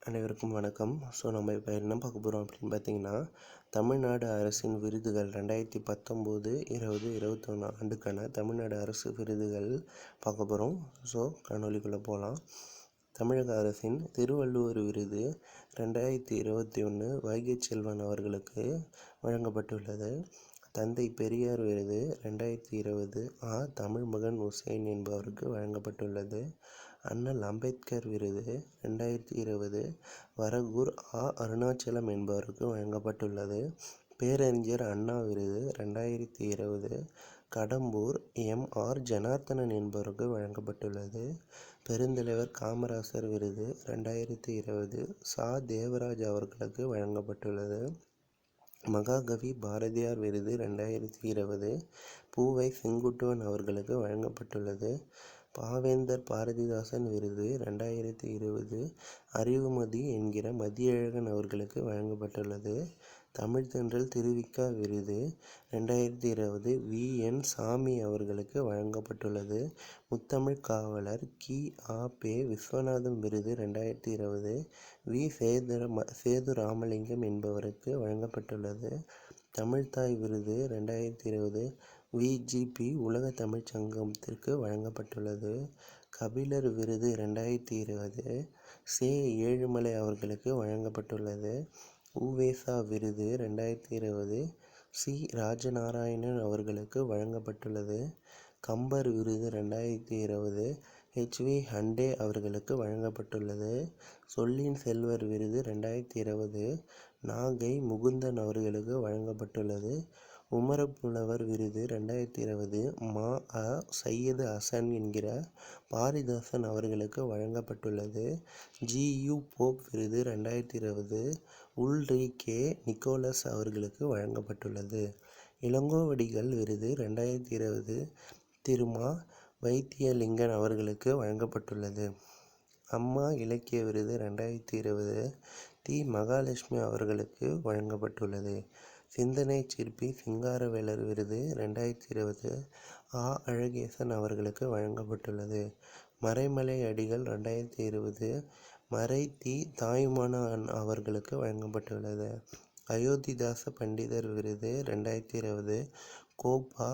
அனைவருக்கும் வணக்கம். நம்ம இப்போ என்ன பார்க்க போகிறோம் அப்படின்னு பார்த்தீங்கன்னா, தமிழ்நாடு அரசின் விருதுகள் 2019, 20, 21 ஆண்டுக்கான தமிழ்நாடு அரசு விருதுகள் பார்க்க போகிறோம். காணொலிக்குள்ளே போகலாம். தமிழக அரசின் திருவள்ளுவர் விருது 2021 வைகை செல்வன் அவர்களுக்கு வழங்கப்பட்டுள்ளது. தந்தை பெரியார் விருது 2020 தமிழ்மகன் உசேன் என்பவருக்கு வழங்கப்பட்டுள்ளது. அண்ணல் அம்பேத்கர் விருது 2020 வரகூர் அருணாச்சலம் என்பவருக்கு வழங்கப்பட்டுள்ளது. பேரறிஞர் அண்ணா விருது 2020 கடம்பூர் ஆர் ஜனார்த்தனன் என்பவருக்கு வழங்கப்பட்டுள்ளது. பெருந்தலைவர் காமராசர் விருது 2020 தேவராஜ் அவர்களுக்கு வழங்கப்பட்டுள்ளது. மகாகவி பாரதியார் விருது 2020 பூவை செங்குட்டுவன் அவர்களுக்கு வழங்கப்பட்டுள்ளது. பாவேந்தர் பாரதிதாசன் விருது 2020 அறிவுமதி என்கிற மதியழகன் அவர்களுக்கு வழங்கப்பட்டுள்ளது. தமிழ்த்தென்றல் திருவிக்கா விருது 2020 என் சாமி அவர்களுக்கு வழங்கப்பட்டுள்ளது. முத்தமிழ் காவலர் பெ. விஸ்வநாதம் விருது 2020 சேது ராமலிங்கம் என்பவருக்கு வழங்கப்பட்டுள்ளது. தமிழ்த்தாய் விருது 2020 ஜி.பி. உலக தமிழ்ச் சங்கத்திற்கு வழங்கப்பட்டுள்ளது. கபிலர் விருது 2020 ஏழுமலை அவர்களுக்கு வழங்கப்பட்டுள்ளது. உவேசா விருது 2020 ராஜநாராயணன் அவர்களுக்கு வழங்கப்பட்டுள்ளது. கம்பர் விருது 2020 ஹண்டே அவர்களுக்கு வழங்கப்பட்டுள்ளது. சொல்லின் செல்வர் விருது 2020 நாகை முகுந்தன் அவர்களுக்கு வழங்கப்பட்டுள்ளது. உமரப்புலவர் விருது 2020 சையது ஹசன் என்கிற பாரதிதாசன் அவர்களுக்கு வழங்கப்பட்டுள்ளது. ஜி.யு. போப் விருது 2020 உல்ரிகே நிக்கோலஸ் அவர்களுக்கு வழங்கப்பட்டுள்ளது. இளங்கோவடிகள் விருது 2020 திருமா வைத்தியலிங்கன் அவர்களுக்கு வழங்கப்பட்டுள்ளது. அம்மா இலக்கிய விருது 2020 மகாலட்சுமி அவர்களுக்கு வழங்கப்பட்டுள்ளது. சிந்தனை சிற்பி சிங்காரவேலர் விருது 2020 அழகேசன் அவர்களுக்கு வழங்கப்பட்டுள்ளது. மறைமலை அடிகள் 2020 மறை தாயுமானவன் அவர்களுக்கு வழங்கப்பட்டுள்ளது. அயோத்திதாச பண்டிதர் விருது 2020 கோபா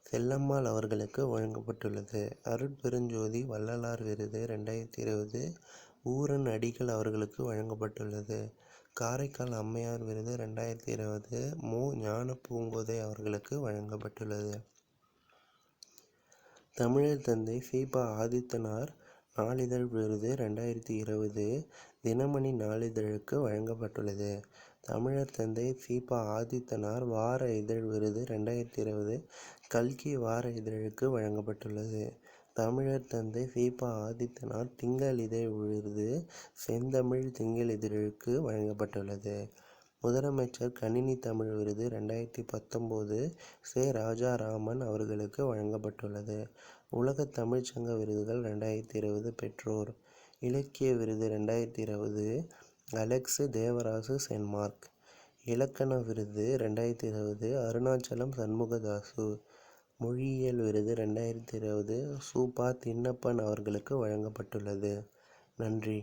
செல்லம்மாள் அவர்களுக்கு வழங்கப்பட்டுள்ளது. அருட்பெருஞ்சோதி வள்ளலார் விருது 2020 ஊரன் அடிகள் அவர்களுக்கு வழங்கப்பட்டுள்ளது. காரைக்கால் அம்மையார் விருது 2020 ஞானப்பூங்கோதை அவர்களுக்கு வழங்கப்பட்டுள்ளது. தமிழர் தந்தை சி.ப. ஆதித்தனார் நாளிதழ் விருது 2020 தினமணி நாளிதழுக்கு வழங்கப்பட்டுள்ளது. தமிழர் தந்தை சி.ப. ஆதித்தனார் வார இதழ் விருது 2020 கல்கி வார இதழுக்கு வழங்கப்பட்டுள்ளது. தமிழர் தந்தை சி.ப. ஆதித்தனார் திங்கள் இதழ் விருது செந்தமிழ் திங்கள் இதழுக்கு வழங்கப்பட்டுள்ளது. முதலமைச்சர் கணினி தமிழ் விருது 2019 ராஜாராமன் அவர்களுக்கு வழங்கப்பட்டுள்ளது. உலக தமிழ்ச்சங்க விருதுகள் 2020 பெற்றோர். இலக்கிய விருது 2020 அலெக்ஸ் தேவராசு சென்மார்க். இலக்கண விருது 2020 அருணாச்சலம் சண்முகதாசு. மொழியியல் விருது 2020 சு.ப. தின்னப்பன் அவர்களுக்கு வழங்கப்பட்டுள்ளது. நன்றி.